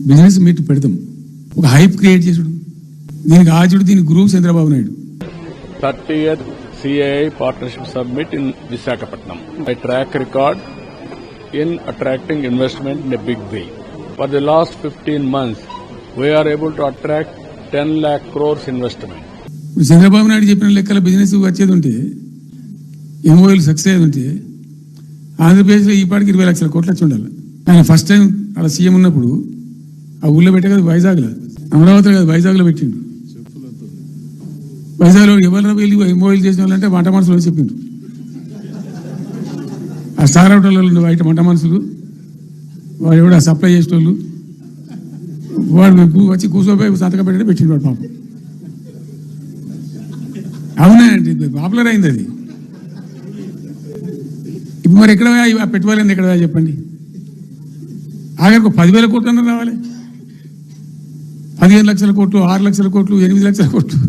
Business meet పెడతాం, ఒక hype create చేసుడు, దీనికి ఆచుడు, దీనికి గురువు Chandrababu Naidu. 30th CAI Partnership Summit in Visakhapatnam. My track record in attracting investment in a big way. For the last 15 months, we are able to attract 10 lakh crores investment. ఇప్పుడు చంద్రబాబు నాయుడు చెప్పిన లెక్కల business వచ్చేది ఉంటే, ఎంఓఎల్ success అయ్యేది ఉంటే, ఆంధ్రప్రదేశ్లో ఈ పాటికి 20 లక్షల కోట్లు వచ్చి ఉండాలి. ఆయన ఫస్ట్ టైం అలా సీఎం ఉన్నప్పుడు ఆ ఊళ్ళో పెట్టే కదా, వైజాగ్లో, అమరావతిలో కదా, వైజాగ్లో పెట్టిండు. వైజాగ్లో ఎవరు వెళ్ళి ఎంఓఎల్ చేసిన వాళ్ళంటే వంట మనుషులు చెప్పిండ్రు. ఆ స్టార్ హోటల్లో బయట వంట మనుషులు, వాడు ఎవడు సప్లై చేసేటోళ్ళు, వాడు వచ్చి కూర్చోపోయి సంతకం పెట్టే పెట్టిండు వాడు పాపం. అవునండి, పాపులర్ అయింది అది. ఇప్పుడు మరి ఎక్కడ పెట్టుబడి ఎక్కడ చెప్పండి? ఆఖరికి 10,000 కోట్లు అన్న రావాలి, 15 లక్షల కోట్లు, 6 లక్షల కోట్లు, 8 లక్షల కోట్లు.